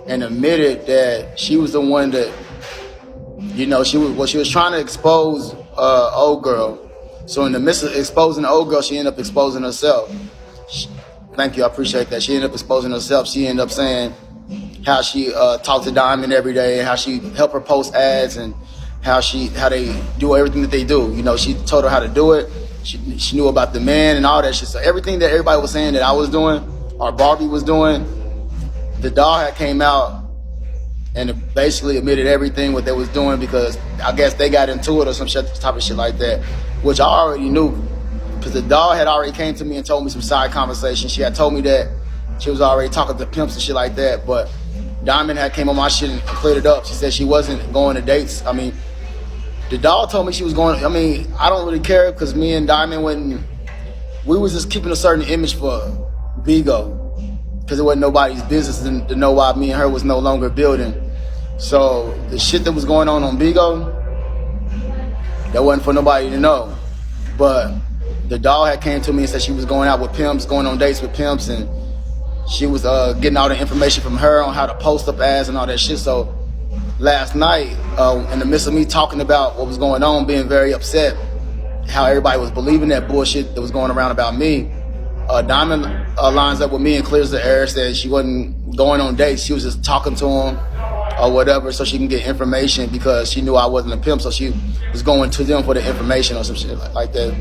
and admitted that she was the one that, you know, she was trying to expose old girl. So in the midst of exposing the old girl, she ended up exposing herself. Thank you, I appreciate that. She ended up exposing herself. She ended up saying how she talked to Diamond every day, and how she helped her post ads, and how they do everything that they do. You know, she told her how to do it. She knew about the man and all that shit. So everything that everybody was saying that I was doing, or Barbie was doing, the doll had came out and basically admitted everything what they was doing, because I guess they got into it or some shit, type of shit like that, which I already knew, because the doll had already came to me and told me some side conversation. She had told me that she was already talking to pimps and shit like that, but Diamond had came on my shit and cleared it up. She said she wasn't going to dates. I mean, the doll told me she was going. I mean, I don't really care, because me and Diamond we was just keeping a certain image for Vigo, because it wasn't nobody's business to know why me and her was no longer building. So the shit that was going on Vigo, that wasn't for nobody to know. But the doll had came to me and said she was going out with pimps, going on dates with pimps, and she was getting all the information from her on how to post up ads and all that shit. So last night, in the midst of me talking about what was going on, being very upset, how everybody was believing that bullshit that was going around about me, Diamond lines up with me and clears the air, said she wasn't going on dates. She was just talking to him or whatever so she can get information, because she knew I wasn't a pimp, so she was going to them for the information or some shit like that.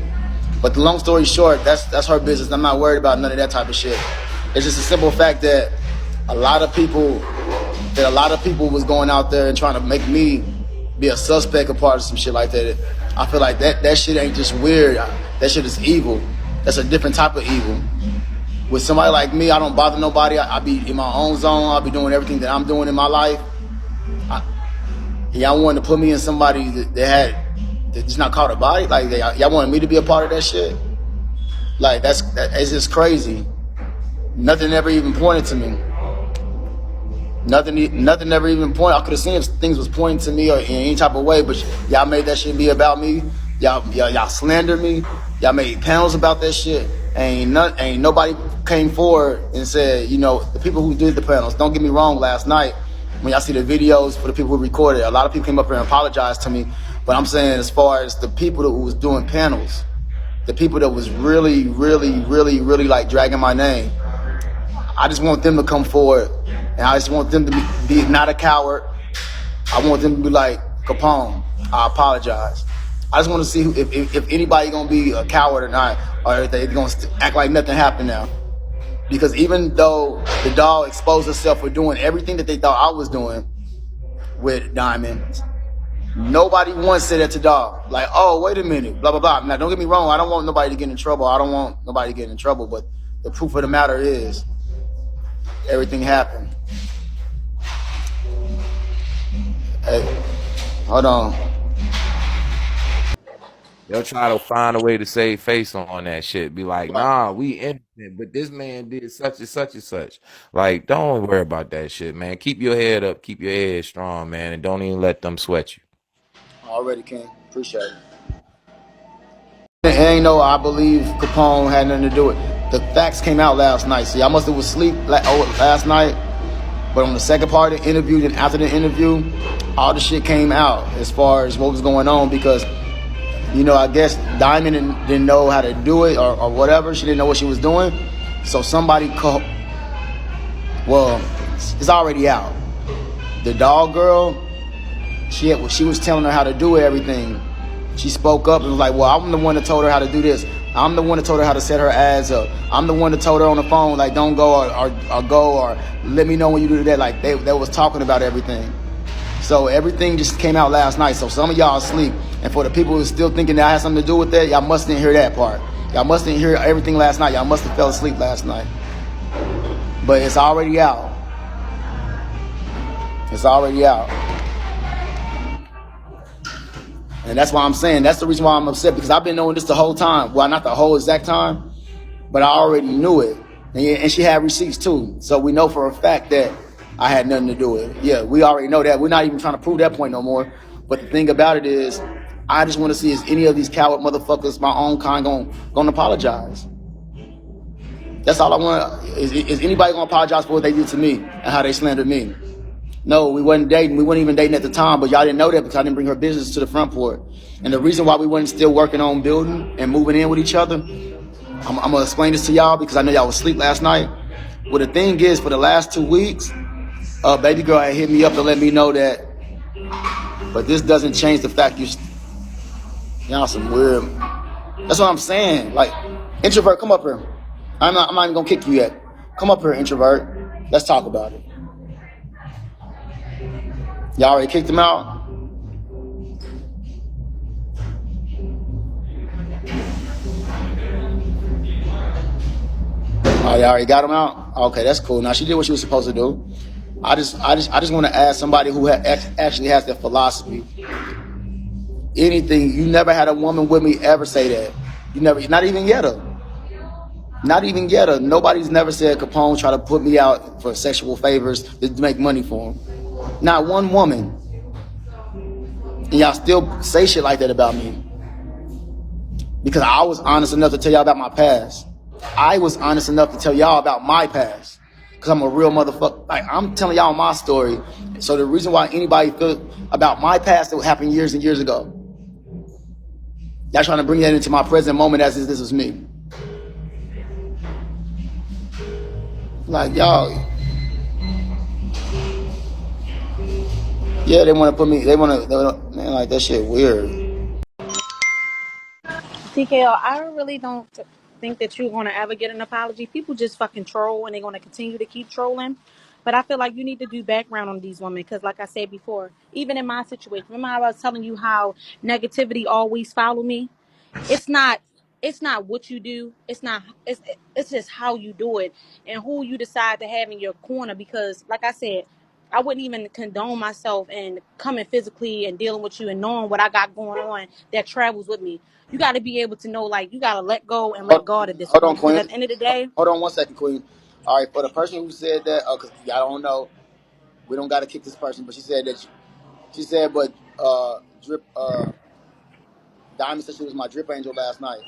But the long story short, that's her business. I'm not worried about none of that type of shit. It's just a simple fact that a lot of people was going out there and trying to make me be a suspect or part of some shit like that. I feel like that shit ain't just weird. That shit is evil. That's a different type of evil. With somebody like me, I don't bother nobody. I be in my own zone. I'll be doing everything that I'm doing in my life. Y'all wanted to put me in somebody that just not caught a body. Like y'all wanted me to be a part of that shit. Like it's just crazy. Nothing ever even pointed to me. Nothing ever even pointed. I could have seen if things was pointing to me or in any type of way, but y'all made that shit be about me. Y'all slandered me. Y'all made panels about that shit. Ain't nobody came forward and said, you know, the people who did the panels. Don't get me wrong. Last night, when y'all see the videos for the people who recorded, a lot of people came up here and apologized to me. But I'm saying, as far as the people that was doing panels, the people that was really like dragging my name, I just want them to come forward, and I just want them to be not a coward. I want them to be like, Capone, I apologize. I just want to see if anybody gonna be a coward or not, or if they gonna act like nothing happened now. Because even though the doll exposed herself for doing everything that they thought I was doing with Diamond, nobody once said that to doll. Like, oh, wait a minute, blah, blah, blah. Now, don't get me wrong. I don't want nobody to get in trouble. I don't want nobody to get in trouble. But the proof of the matter is, everything happened. Hey, hold on. They'll try to find a way to save face on that shit. Be like, nah, we innocent, but this man did such and such and such. Like, don't worry about that shit, man. Keep your head up, keep your head strong, man, and don't even let them sweat you. Already, King. Appreciate it. Ain't no, I believe Capone had nothing to do with it. The facts came out last night. See, I must have was asleep last night, but on the second part of the interview, then after the interview, all the shit came out as far as what was going on, because, you know, I guess Diamond didn't know how to do it or whatever. She didn't know what she was doing. So somebody called. Well, it's already out. The dog girl, she was telling her how to do everything. She spoke up and was like, well, I'm the one that told her how to do this. I'm the one that told her how to set her ads up. I'm the one that told her on the phone, like, don't go or go, or let me know when you do that. Like, they was talking about everything. So everything just came out last night. So some of y'all asleep. And for the people who are still thinking that has something to do with that, y'all must didn't hear that part. Y'all must didn't hear everything last night. Y'all must have fell asleep last night. But it's already out. It's already out. And that's why I'm saying, that's the reason why I'm upset, because I've been knowing this the whole time. Well, not the whole exact time, but I already knew it. And she had receipts too. So we know for a fact that I had nothing to do with it. Yeah, we already know that. We're not even trying to prove that point no more. But the thing about it is, I just want to see, is any of these coward motherfuckers, my own kind, gonna apologize. That's all I want. Is anybody gonna apologize for what they did to me and how they slandered me? No, we wasn't dating. We weren't even dating at the time, but y'all didn't know that because I didn't bring her business to the front port. And the reason why we weren't still working on building and moving in with each other, I'm gonna explain this to y'all because I know y'all was asleep last night. Well, the thing is, for the last 2 weeks, baby girl had hit me up to let me know that, but this doesn't change the fact y'all some weird. That's what I'm saying. Like, introvert, come up here. I'm not even gonna kick you yet. Come up here, introvert. Let's talk about it. Y'all already kicked him out? Oh, y'all already got him out? Okay, that's cool. Now she did what she was supposed to do. I just want to ask somebody who actually has that philosophy. Anything, you never had a woman with me ever say that. You never, not even Yetta. Not even Yetta. Nobody's never said Capone try to put me out for sexual favors to make money for him. Not one woman. And y'all still say shit like that about me. Because I was honest enough to tell y'all about my past. I was honest enough to tell y'all about my past. Because I'm a real motherfucker. Like, I'm telling y'all my story. So the reason why anybody feel about my past that happened years and years ago, y'all trying to bring that into my present moment as if this was me. Like, y'all, yeah, they want to put me, man, like, that shit weird. TKO, I really don't think that you're going to ever get an apology. People just fucking troll and they're going to continue to keep trolling. But I feel like you need to do background on these women because, like I said before, even in my situation, remember how I was telling you how negativity always follow me? it's not it's not what you do, it's just how you do it and who you decide to have in your corner, because like I said, I wouldn't even condone myself and coming physically and dealing with you and knowing what I got going on that travels with me. You got to be able to know, like, you got to let go and let God at this Hold on, point, because Queen. at the end of the day, Hold on 1 second, Queen. All right, for the person who said that, because y'all don't know, we don't got to kick this person, but she said that, she said, but drip, Diamond said she was my drip angel last night.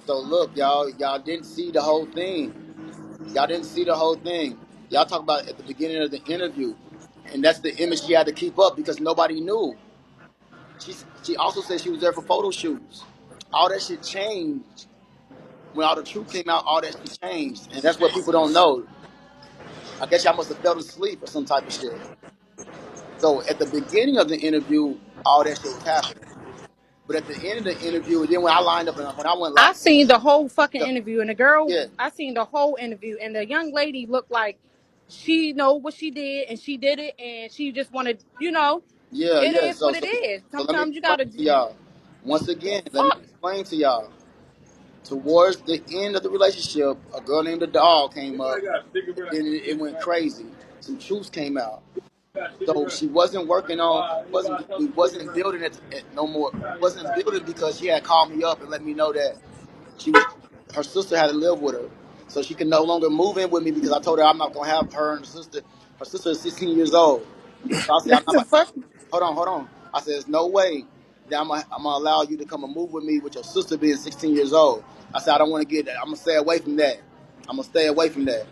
So look, y'all didn't see the whole thing. Y'all didn't see the whole thing. Y'all talk about at the beginning of the interview, and that's the image she had to keep up because nobody knew. She also said she was there for photo shoots. All that shit changed when all the truth came out. All that shit changed, and that's what people don't know. I guess y'all must have fell asleep or some type of shit. So at the beginning of the interview, all that shit was happening. But at the end of the interview, and then when I lined up and when I went live, I seen the whole fucking interview, and the girl, yeah, I seen the whole interview, and the young lady looked like she know what she did, and she did it, and she just wanted, yeah, it yeah. is So what so it is. so let me Sometimes you explain gotta to y'all. Once again, let me fuck. explain to y'all. Towards the end of the relationship, a girl named the Dog came up, and it went crazy. Some truths came out. So she wasn't working on, wasn't we wasn't building it at no more. We wasn't building because she had called me up and let me know that she was her sister had to live with her, so she could no longer move in with me because I told her I'm not gonna have her and her sister. Her sister is 16 years old, so I said I'm That's not the about. fuck. Hold on. I said there's no way that I'm gonna allow you to come and move with me with your sister being 16 years old. I said I don't want to get that. I'm gonna stay away from that. I'm gonna stay away from that.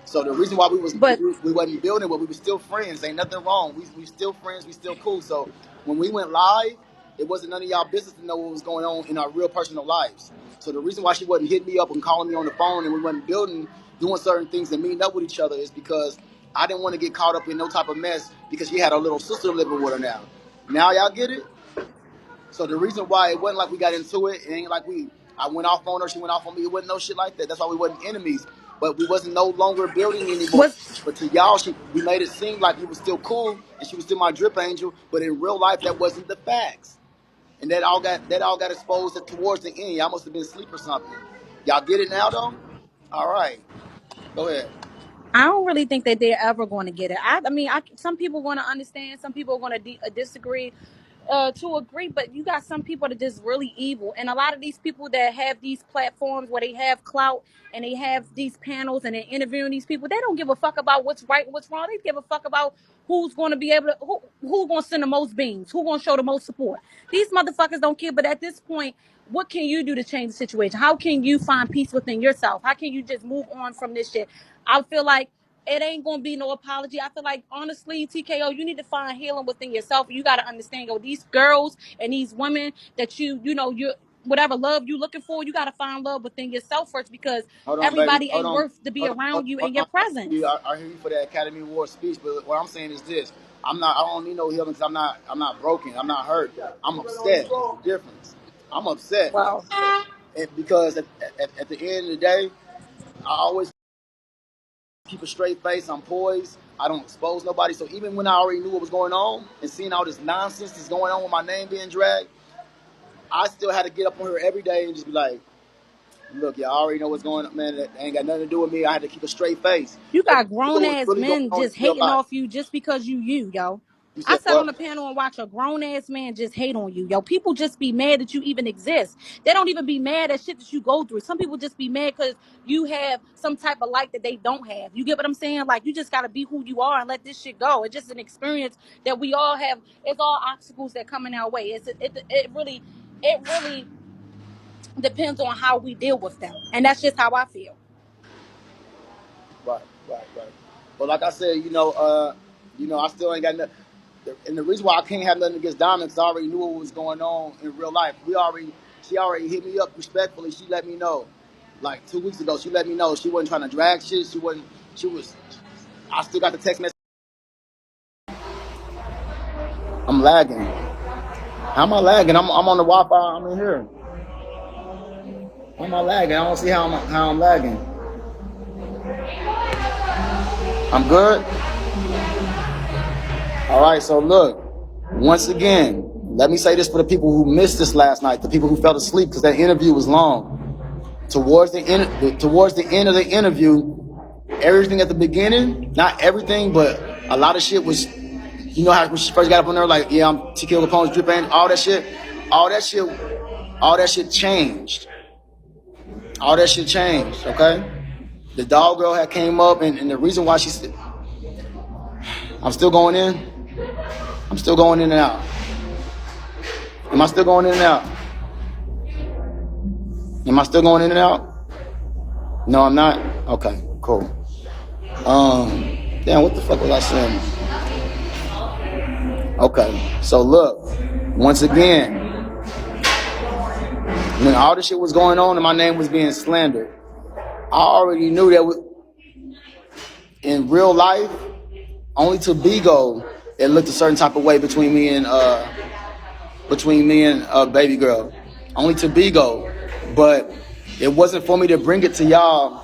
So the reason why But we wasn't building, but we were still friends. Ain't nothing wrong. We still friends. We still cool. So when we went live, it wasn't none of y'all business to know what was going on in our real personal lives. So the reason why she wasn't hitting me up and calling me on the phone and we wasn't building, doing certain things and meeting up with each other is because I didn't want to get caught up in no type of mess because she had a little sister living with her now. Now y'all get it? So the reason why it wasn't like we got into it, it ain't like I went off on her, she went off on me. It wasn't no shit like that. That's why we wasn't enemies. But we wasn't no longer building anymore. was But to y'all, we made it seem like we was still cool and she was still my drip angel. But in real life, that wasn't the facts. And that all got exposed towards the end. Y'all must have been asleep or something. Y'all get it now though? All right. Go ahead. I don't really think that they're ever going to get it. I mean, some people going to understand, some people are going to disagree, to agree, but you got some people that are just really evil, and a lot of these people that have these platforms where they have clout and they have these panels and they're interviewing these people, they don't give a fuck about what's right and what's wrong. They give a fuck about who's going to be able to who's going to send the most beams, who's going to show the most support. These motherfuckers don't care. But at this point, what can you do to change the situation? How can you find peace within yourself? How can you just move on from this shit? I feel like it ain't gonna be no apology. I feel like honestly, TKO, you need to find healing within yourself. You gotta understand, yo, these girls and these women that you know, you whatever love you looking for, you gotta find love within yourself first because Hold on, baby. everybody Hold ain't on. worth to be Hold on. Hold around you on. in your presence. I hear you for that Academy Award speech, but what I'm saying is this: I'm not. I don't need no healing because I'm not. I'm not broken. I'm not hurt. I'm upset. There's a difference. I'm upset, Wow. and because at the end of the day, I always keep a straight face. I'm poised. I don't expose nobody. So even when I already knew what was going on and seeing all this nonsense that's going on with my name being dragged, I still had to get up on her every day and just be like, look, y'all already know what's going on, man. That ain't got nothing to do with me. I had to keep a straight face. You Let got me know grown what's ass really going men on in just real hating life. off you just because you, yo. You I said sat on what? the panel and watch a grown ass man just hate on you, yo. People just be mad that you even exist. They don't even be mad at shit that you go through. Some people just be mad because you have some type of life that they don't have. You get what I'm saying? Like you just gotta be who you are and let this shit go. It's just an experience that we all have. It's all obstacles that come in our way. It really depends on how we deal with them, and that's just how I feel. Right. But like I said, I still ain't got nothing. And the reason why I can't have nothing against Diamond, because I already knew what was going on in real life. She already hit me up respectfully. She let me know, like 2 weeks ago. She let me know she wasn't trying to drag shit. She wasn't. She was. I still got the text message. I'm lagging. How am I lagging? I'm on the Wi-Fi. I'm in here. How am I lagging? I don't see how I'm lagging. I'm good. All right. So look, once again, let me say this for the people who missed this last night, the people who fell asleep because that interview was long. Towards the end of the interview, everything at the beginning, not everything, but a lot of shit was, how when she first got up on there, like, yeah, I'm TKO Capone's drip and all that shit, all that shit changed. All that shit changed, okay? The dog girl had came up, and the reason why she said, I'm still going in. I'm still going in and out. Am I still going in and out? Am I still going in and out? No, I'm not. Okay, cool. Damn, what the fuck was I saying? Okay, so look, once again, when all this shit was going on and my name was being slandered, I already knew that in real life, only to Bigo, it looked a certain type of way between me and baby girl. Only to Bigo. But it wasn't for me to bring it to y'all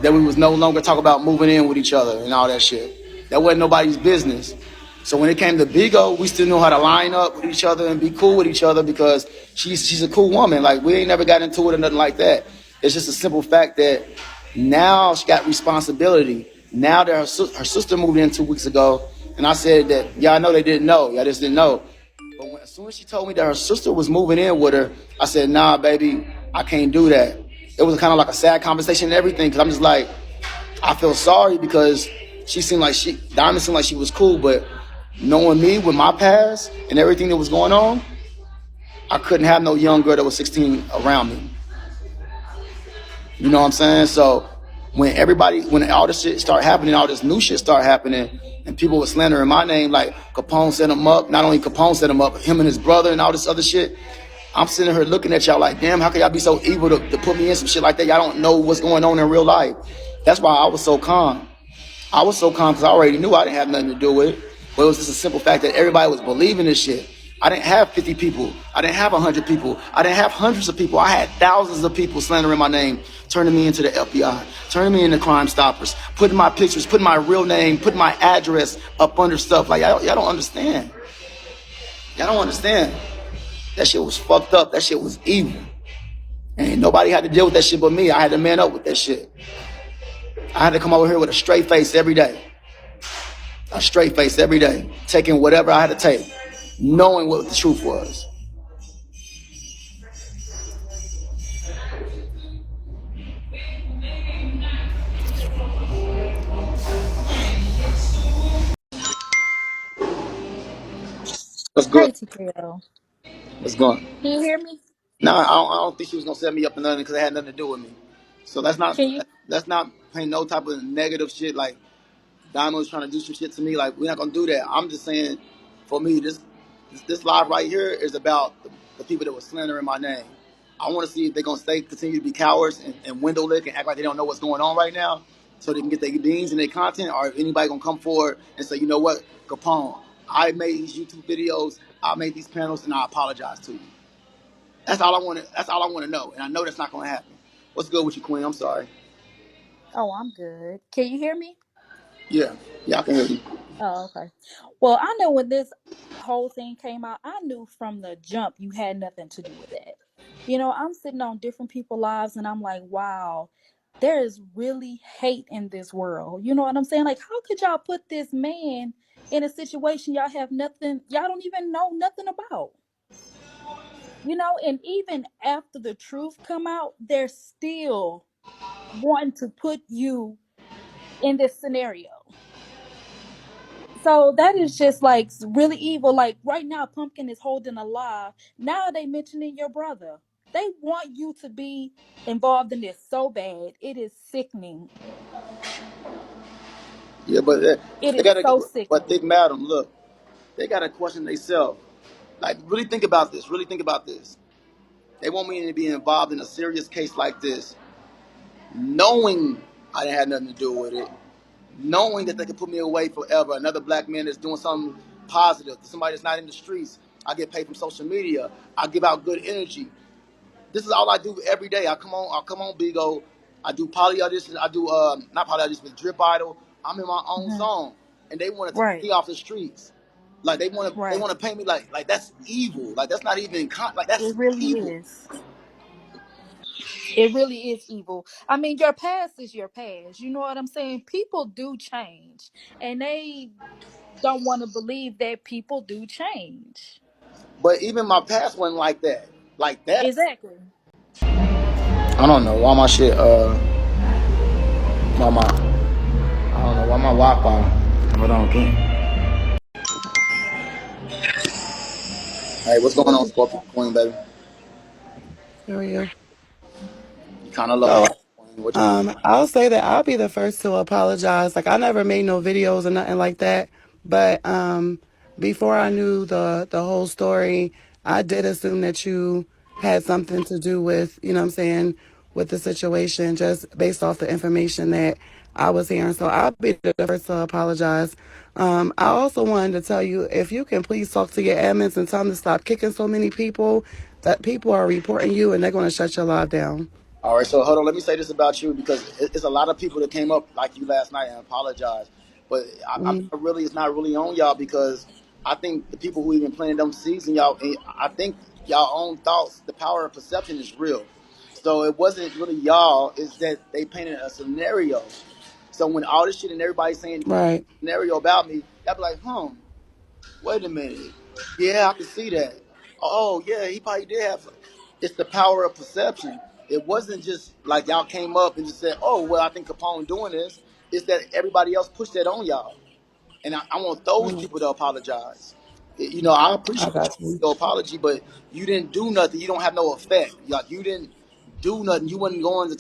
that we was no longer talk about moving in with each other and all that shit. That wasn't nobody's business. So when it came to Bigo, we still knew how to line up with each other and be cool with each other because she's a cool woman. Like we ain't never got into it or nothing like that. It's just a simple fact that now she got responsibility. Now that her sister moved in 2 weeks ago, and I said that y'all know they didn't know. Y'all just didn't know. But as soon as she told me that her sister was moving in with her, I said, nah, baby, I can't do that. It was kind of like a sad conversation and everything because I'm just like, I feel sorry because Diamond seemed like she was cool, but knowing me with my past and everything that was going on, I couldn't have no young girl that was 16 around me. You know what I'm saying? So when all this shit start happening, all this new shit start happening, and people were slandering my name, like Capone set him up. Not only Capone set him up, him and his brother and all this other shit. I'm sitting here looking at y'all like, damn, how can y'all be so evil to put me in some shit like that? Y'all don't know what's going on in real life. That's why I was so calm. I was so calm because I already knew I didn't have nothing to do with it. But it was just a simple fact that everybody was believing this shit. I didn't have 50 people. I didn't have 100 people. I didn't have hundreds of people. I had thousands of people slandering my name, turning me into the FBI, turning me into Crime Stoppers, putting my pictures, putting my real name, putting my address up under stuff. Like, y'all don't understand. Y'all don't understand. That shit was fucked up. That shit was evil. And nobody had to deal with that shit but me. I had to man up with that shit. I had to come over here with a straight face every day. A straight face every day. Taking whatever I had to take. Knowing what the truth was. What's good? Hey, TKO. What's going? Can you hear me? No, I don't think she was gonna set me up or nothing because it had nothing to do with me. So let's not Can you? let's not paint no type of negative shit like Diamond was trying to do some shit to me. Like, we're not gonna do that. I'm just saying, for me, this live right here is about the people that were slandering my name. I want to see if they're gonna continue to be cowards and window lick and act like they don't know what's going on right now, so they can get their beans and their content, or if anybody gonna come forward and say, you know what, Capone, I made these YouTube videos, I made these panels, and I apologize to you. That's all I want to. That's all I want to know, and I know that's not gonna happen. What's good with you, Queen? I'm sorry. Oh, I'm good. Can you hear me? Yeah, yeah, I can hear you. Oh, okay. Well, I know when this whole thing came out, I knew from the jump you had nothing to do with that. I'm sitting on different people's lives and I'm like, wow, there is really hate in this world. You know what I'm saying? Like, how could y'all put this man in a situation y'all have nothing, y'all don't even know nothing about? And even after the truth come out, they're still wanting to put you in this scenario. So that is just like really evil. Like right now, Pumpkin is holding alive. Now they mentioning your brother. They want you to be involved in this so bad. It is sickening. Yeah, but It they is gotta. so But sickening. think, madam, look, they gotta question themselves. Like, really think about this. Really think about this. They want me to be involved in a serious case like this, knowing I didn't have nothing to do with it, knowing that they could put me away forever. Another black man that's doing something positive, somebody that's not in the streets. I get paid from social media. I give out good energy. This is all I do every day. I come on Bigo. I do poly auditions. I do not poly auditions, but drip idol. I'm in my own Mhm. zone, and they want to take Right, me off the streets. Like, they right. want to paint me like that's evil. Like, that's not even like that's It really evil. is. It really is evil. I mean, your past is your past. You know what I'm saying? People do change, and they don't want to believe that people do change. But even my past wasn't like that. Like that. Exactly. I don't know why my shit. Why my I don't know why my Wi-Fi. Hold on, King. Hey, what's going What on, you Scorpio Queen, baby? How are you? You kind of low. So, What you? I'll say that I'll be the first to apologize. Like I never made no videos or nothing like that, but before I knew the whole story, I did assume that you had something to do with, you know what I'm saying, with the situation, just based off the information that I was hearing. So I'll be the first to apologize. I also wanted to tell you if you can please talk to your admins and tell them to stop kicking so many people. That people are reporting you and they're going to shut your live down. All right, so hold on. Let me say this about you, because it's a lot of people that came up like you last night and apologized. But I'm Mm, not really, it's not really on y'all, because I think the people who even planted them seeds in y'all, and I think y'all own thoughts, the power of perception is real. So it wasn't really y'all, it's that they painted a scenario. So when all this shit and everybody's saying right. scenario about me, y'all be like, wait a minute. Yeah, I can see that. Oh, yeah, he probably did have. It's the power of perception. It wasn't just like y'all came up and just said, oh, well, I think Capone doing this. It's that everybody else pushed that on y'all. And I want those Mm, people to apologize. I I appreciate got you. your apology, but you didn't do nothing. You don't have no effect. Like, you didn't do nothing. You wasn't going to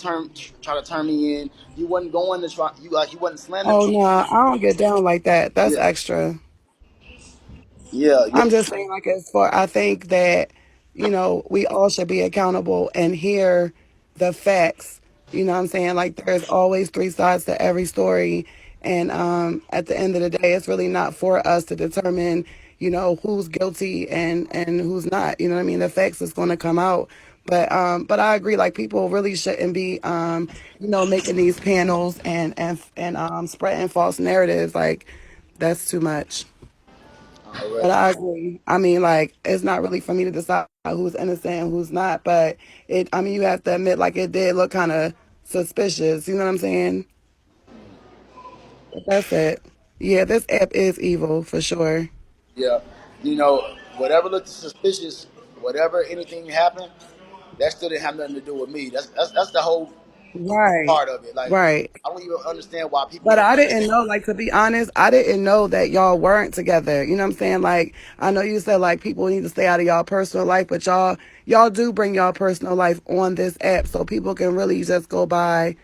try to turn me in. You wasn't going to try. You wasn't slandering. Oh no, I don't get down like that. That's Yeah, extra. yeah, yeah. I'm just saying, like, as far I think that, we all should be accountable and hear the facts. You know what I'm saying? Like, there's always three sides to every story. And at the end of the day, it's really not for us to determine, who's guilty and who's not. You know what I mean? The facts is going to come out. But I agree, like, people really shouldn't be, making these panels and spreading false narratives. Like, that's too much. All right. But I agree. I mean, like, it's not really for me to decide who's innocent and who's not. But I mean, you have to admit, like, it did look kind of suspicious. You know what I'm saying? But that's it. Yeah, this app is evil for sure. Yeah, whatever looked suspicious, whatever anything happened, that still didn't have nothing to do with me. That's the whole Right. part of it. Like, Right. I don't even understand why people. But I didn't know, like, to be honest, I didn't know that y'all weren't together. You know what I'm saying? Like, I know you said, like, people need to stay out of y'all personal life, but y'all do bring y'all personal life on this app so people can really just go by,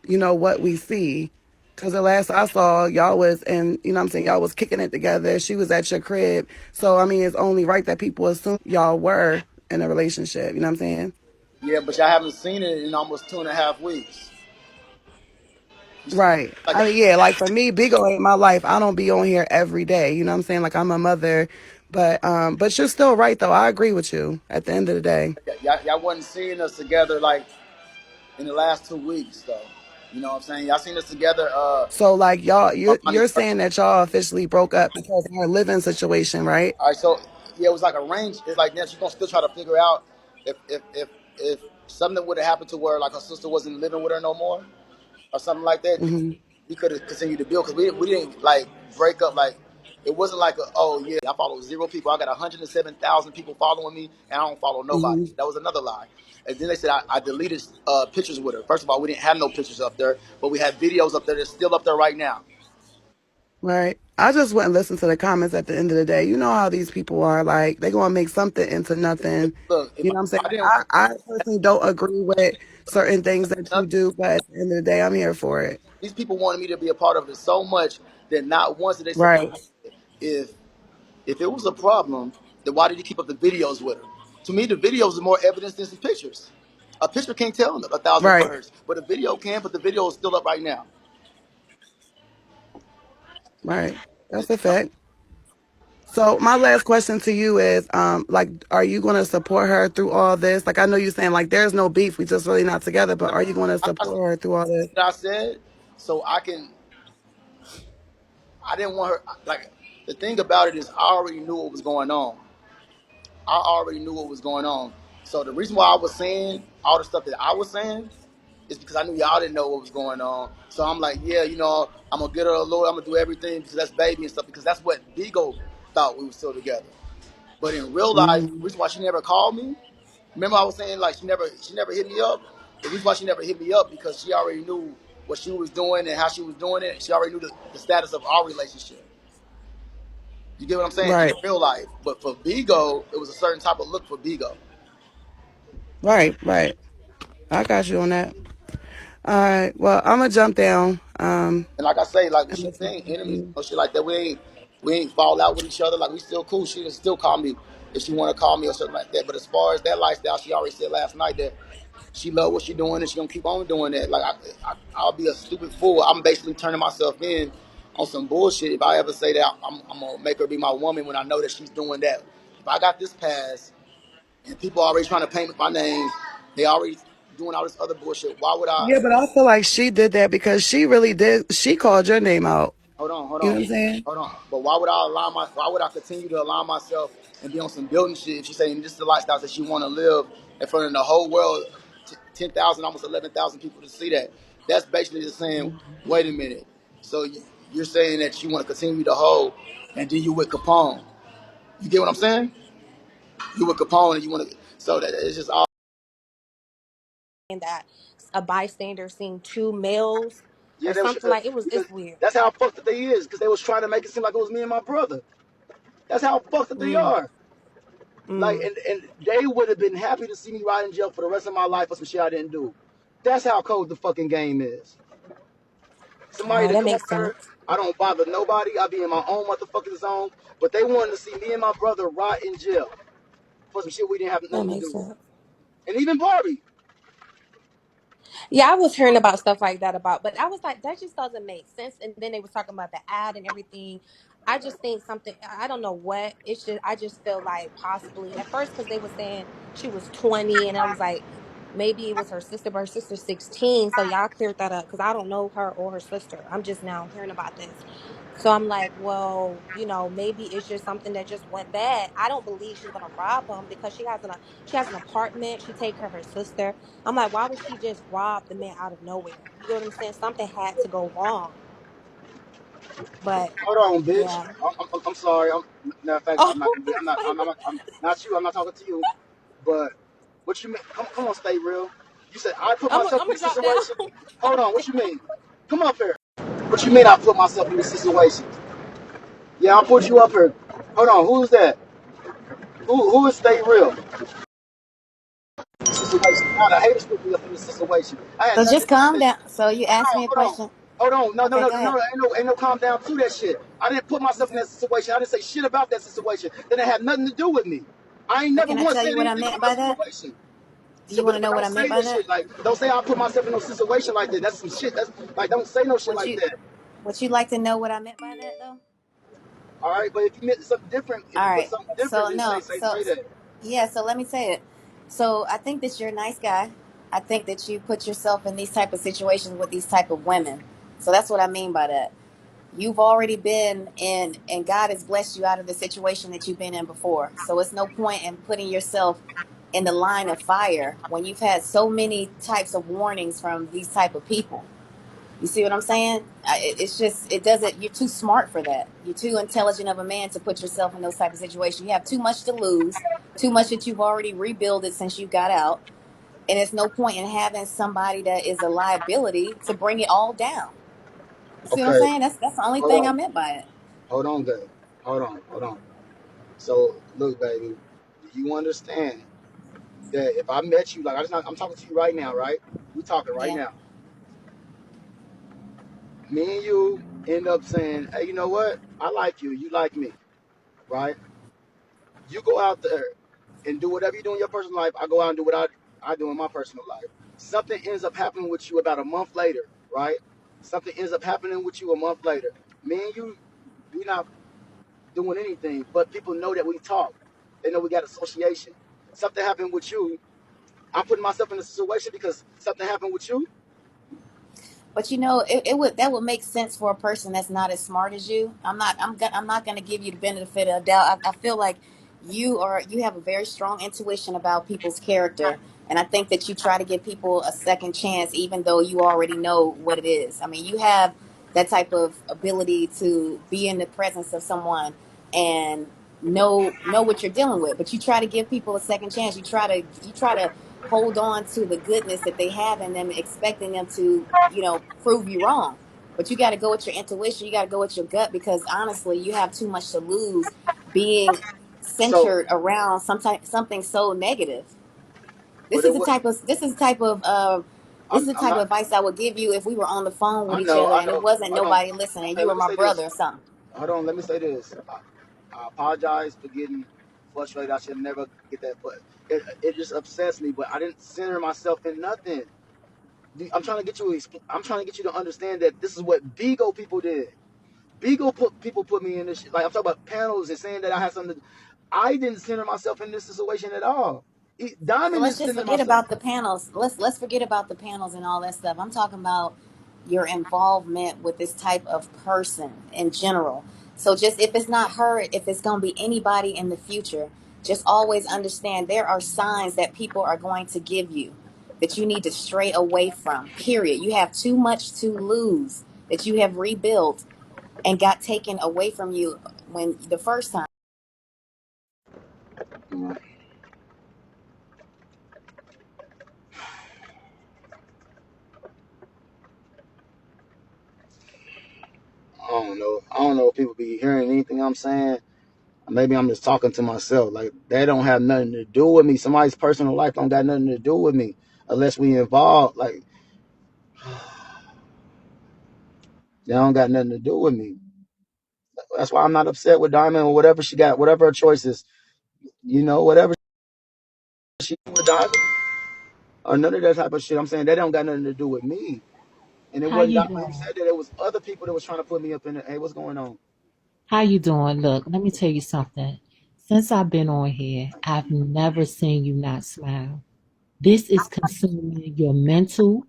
what we see. Cause the last I saw, y'all was and you know what I'm saying, y'all was kicking it together. She was at your crib. So I mean it's only right that people assume y'all were in a relationship, you know what I'm saying? Yeah, but y'all haven't seen it in almost 2.5 weeks. Right. Like I mean, yeah, like for me, Big O ain't my life. I don't be on here every day. You know what I'm saying? Like I'm a mother. But you're still right though. I agree with you at the end of the day. y'all wasn't seeing us together like in the last 2 weeks though. You know what I'm saying? Y'all seen us together So like y'all around the you're first. saying that y'all officially broke up because of her living situation, right? All right, so yeah, it was like a range. It's like now she's gonna still try to figure out if something would have happened to where like her sister wasn't living with her no more or something like that. Hmm. We could have continued to build because we didn't like break up like it wasn't like oh yeah I follow zero people. I got 107,000 people following me and I don't follow nobody. Hmm. That was another lie. And then they said I deleted pictures with her. First of all, we didn't have no pictures up there, but we had videos up there that's still up there right now. Right. I just wouldn't listen to the comments at the end of the day. You know how these people are, like they gonna make something into nothing. Look, You know what I'm saying? I Like, didn't I personally don't agree with certain things that you do, but at the end of the day, I'm here for it. these people wanted me to be a part of it so much that not once did they say Right. if if it was a problem, then why did you keep up the videos with her? To me, the videos are more evidence than some pictures. A picture can't tell 1,000 Right. words, but a video can. But the video is still up right now. Right. That's a fact. So my last question to you is, like, are you going to support her through all this? Like, I know you're saying like there's no beef, we just really not together, but are you going to I support her through all this? I said so I can. I didn't want her like the thing about it is I already knew what was going on. I already knew what was going on. So the reason why I was saying all the stuff that I was saying is because I knew y'all didn't know what was going on. So I'm like, yeah, I'm gonna get her a lawyer. I'm gonna do everything because that's baby and stuff. Because that's what Bigo thought we were still together. But in real life, the Hmm. reason why she never called me, remember I was saying like she never hit me up. The reason why she never hit me up because she already knew what she was doing and how she was doing it. She already knew the status of our relationship. You get what I'm saying? In Right. real life. But for Bigo, it was a certain type of look for Bigo. Right. Right. I got you on that. All right. Well, I'm gonna jump down. And like I say, like And she listen ain't to enemies you. or shit like that. We ain't fall out with each other. Like we still cool. She can still call me if she want to call me or something like that. But as far as that lifestyle, she already said last night that she love what she doing and she gonna keep on doing that. Like I'll be a stupid fool. I'm basically turning myself in on some bullshit if I ever say that I'm gonna make her be my woman when I know that she's doing that. If I got this pass and people already trying to paint my name, they already doing all this other bullshit. Why would I? Yeah, but I feel like she did that because she really did. She called your name out. Hold on, hold You know on, what I'm saying? hold on. But why would I continue to allow myself and be on some building shit if she's saying this is the lifestyle that she want to live in front of the whole world, 10,000, almost 11,000 people to see that? That's basically just saying, wait a minute. So you're saying that you want to continue to hold, and then you with Capone. You get what I'm saying? You with Capone, and you want to. So that it's just all. That a bystander seeing two males Yeah, or they was something like it was. because It's weird. that's how fucked up they is. Because they was trying to make it seem like it was me and my brother. That's how fucked up they Mm, are. Like, mm. and they would have been happy to see me ride in jail for the rest of my life for some shit I didn't do. That's how cold the fucking game is. Somebody Oh, to that come makes over here, sense. I don't bother nobody. I be in my own motherfucking zone. But they wanted to see me and my brother ride in jail for some shit we didn't have That nothing to makes do. sense. And even Barbie. Yeah, I was hearing about stuff like that but I was like, that just doesn't make sense. And then they was talking about the ad and everything. I just think something. I don't know what. It's just. I just feel like possibly at first because they were saying she was 20, and I was like, maybe it was her sister, but her sister's 16. So y'all cleared that up because I don't know her or her sister. I'm just now hearing about this. So I'm like, well, maybe it's just something that just went bad. I don't believe she's gonna rob him because she has an apartment. She take care of her sister. I'm like, why would she just rob the man out of nowhere? You get what I'm saying? Something had to go wrong. But Hold on, bitch. yeah. I'm sorry. Matter of fact, Oh, I'm not gonna be. say what? I'm not you. I'm not talking to you. But what you mean? Come on, stay real. You said I put myself I'm in gonna this drop down. situation. Hold on. What you mean? Come up here. What you mean I put myself in this situation? Yeah, I'll put you up here. Hold on. Who's that? Who is stay real? Situation. Now the haters put me up in this situation. I had So nothing just to do with calm this. down. So you asked me a Hold on. question. Hold on, no, no, Okay, no, go no, ahead. ain't no calm down to that shit. I didn't put myself in that situation. I didn't say shit about that situation. That it had nothing to do with me. I ain't So never can I once tell said you what I anything meant about by the that? situation. Do you So, want to but know what don't I meant say by that that? shit. Like, don't say I put myself in no situation like that. That's some shit. That's like, don't say no shit Would like you that. would you like to know what I meant by that though? All right, but if you meant something different, if All you put right. something different, So then no. say that. Yeah, so let me say it. So I think that you're a nice guy. I think that you put yourself in these type of situations with these type of women. So that's what I mean by that. You've already been in, and God has blessed you out of the situation that you've been in before. So it's no point in putting yourself in the line of fire when you've had so many types of warnings from these type of people. You see what I'm saying? It's just, it doesn't, you're too smart for that. You're too intelligent of a man to put yourself in those type of situations. You have too much to lose, too much that you've already rebuilded since you got out. And there's no point in having somebody that is a liability to bring it all down. You see what I'm Okay, saying? That's the only hold thing I on, meant by it. babe. Hold on. So look, baby, do you understand that if I met you, like I'm talking to you right now, right? We talking right Yeah. now. Me and you end up saying, hey, you know what? I like you. You like me, right? You go out there and do whatever you do in your personal life. I go out and do what I do in my personal life. Something ends up happening with you about a month later, right? Something ends up happening with you a month later. Me and you, we not doing anything, but people know that we talk. They know we got association. Something happened with you. I'm putting myself in a situation because something happened with you. But you know, it would that would make sense for a person that's not as smart as you. I'm not going to give you the benefit of the doubt. I feel like you have a very strong intuition about people's character, and I think that you try to give people a second chance, even though you already know what it is. I mean, you have that type of ability to be in the presence of someone and know what you're dealing with. But you try to give people a second chance. You try to hold on to the goodness that they have in them, expecting them to, prove you wrong. But you got to go with your intuition. You got to go with your gut because honestly, you have too much to lose being So, centered around something so negative. but This it is the was. type of this is the type of this is the I'm type of not. advice I would give you if we were on the phone with I each know. other I and it know. wasn't Hold on. nobody listening. Okay, You were let me my say this. brother or something. Hold on. Let me say this. I apologize for getting frustrated. I should never get that, but it just upsets me. But I didn't center myself in nothing. I'm trying to get you. I'm trying to get you to understand that this is what Bigo people did. Bigo people put me in this shit. Like I'm talking about panels and saying that I had something. I didn't center myself in this situation at all. So Diamond let's didn't just center forget myself. about the panels. Let's forget about the panels and all that stuff. I'm talking about your involvement with this type of person in general. So just if it's not her, if it's going to be anybody in the future, just always understand there are signs that people are going to give you that you need to stray away from. Period. You have too much to lose that you have rebuilt and got taken away from you when the first time. I don't know. I don't know if people be hearing anything I'm saying. Maybe I'm just talking to myself. Like that don't have nothing to do with me. Somebody's personal life don't got nothing to do with me unless we involved. Like they don't got nothing to do with me. That's why I'm not upset with Diamond or whatever she got, whatever her choice is. Whatever she with Diamond or none of that type of shit. I'm saying that don't got nothing to do with me. And it How wasn't you Diamond who doing? said that. It was other people that was trying to put me up in it. Hey, what's going on? How you doing? Look, let me tell you something. Since I've been on here, I've never seen you not smile. This is consuming your mental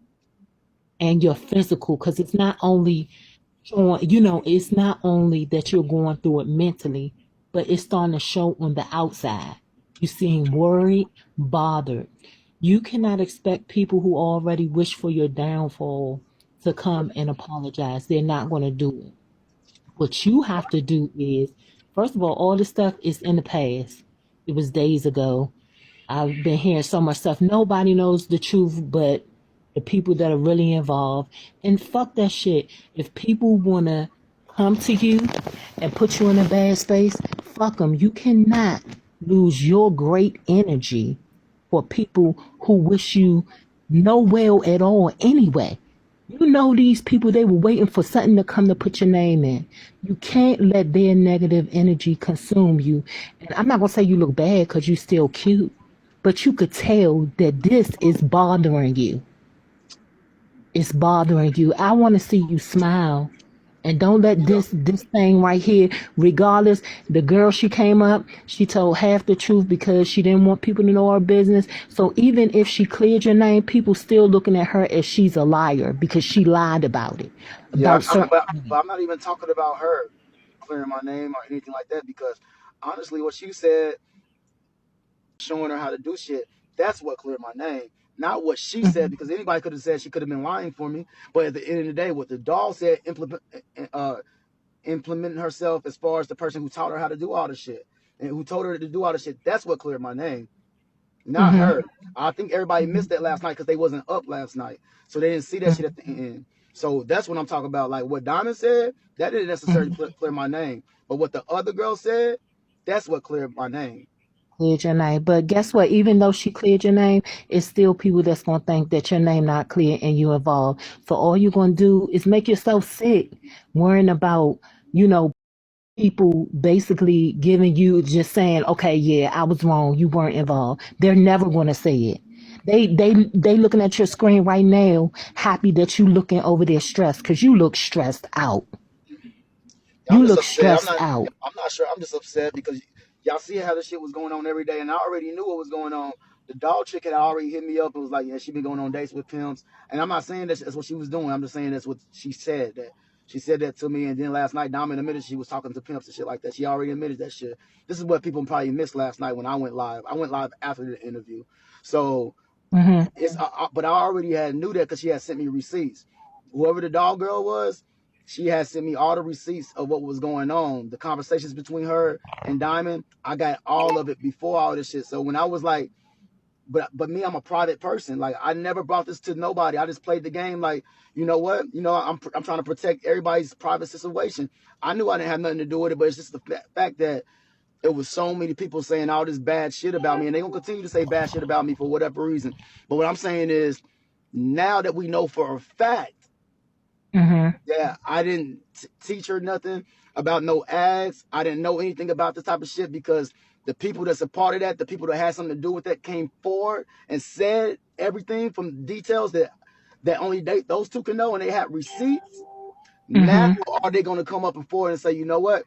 and your physical because it's not only showing, it's not only that you're going through it mentally, but it's starting to show on the outside. You seem worried, bothered. You cannot expect people who already wish for your downfall to come and apologize. They're not going to do it. What you have to do is, first of all this stuff is in the past. It was days ago. I've been hearing so much stuff. Nobody knows the truth but the people that are really involved. And fuck that shit. If people want to come to you and put you in a bad space, fuck them. You cannot lose your great energy for people who wish you no well at all anyway. You know these people, they were waiting for something to come to put your name in. You can't let their negative energy consume you. And I'm not gonna say you look bad because you're still cute, but you could tell that this is bothering you. It's bothering you. I want to see you smile. And don't let You know, this thing right here, regardless, the girl she came up, she told half the truth because she didn't want people to know her business. So even if she cleared your name, people still looking at her as she's a liar because she lied about it, yeah, about certain but things. I'm not even talking about her clearing my name or anything like that because honestly, what she said, showing her how to do shit, that's what cleared my name. Not what she said, Mm-hmm, because anybody could have said she could have been lying for me. But at the end of the day, what the doll said, implementing herself as far as the person who taught her how to do all the shit and who told her to do all the shit, that's what cleared my name. Not mm-hmm, her. I think everybody mm-hmm, missed that last night because they wasn't up last night, so they didn't see that shit at the end. So that's what I'm talking about. Like what Diamond said, that didn't necessarily mm-hmm. clear my name, but what the other girl said, that's what cleared my name. Cleared your name. But guess what? Even though she cleared your name, it's still people that's gonna think that your name not clear and you involved. So all you're gonna do is make yourself sick, worrying about, you know, people basically giving you just saying, okay, yeah, I was wrong, you weren't involved. They're never going to say it. They looking at your screen right now, happy that you looking over their stress because you look stressed out. I'm You just look upset. stressed out. I'm not sure. I'm just upset because y'all see how this shit was going on every day, and I already knew what was going on. The dog chick had already hit me up and was like, "Yeah, she been going on dates with pimps," and I'm not saying that's what she was doing. I'm just saying that's what she said. That she said that to me, and then last night, Dom admitted she was talking to pimps and shit like that. She already admitted that shit. This is what people probably missed last night when I went live. I went live after the interview, so Hmm. but I already had knew that because she had sent me receipts. Whoever the dog girl was, she had sent me all the receipts of what was going on, the conversations between her and Diamond. I got all of it before all this shit. So when I was like, but me, I'm a private person. Like I never brought this to nobody. I just played the game. Like you know what? You know I'm trying to protect everybody's private situation. I knew I didn't have nothing to do with it, but it's just the fact that it was so many people saying all this bad shit about me, and they're gonna continue to say bad shit about me for whatever reason. But what I'm saying is, now that we know for a fact Hmm. that I didn't teach her nothing about no ads, I didn't know anything about this type of shit because the people that's a part of that, the people that had something to do with that, came forward and said everything from details that only those two can know, and they had receipts. Now Hmm. are they gonna come up and forward and say, you know what?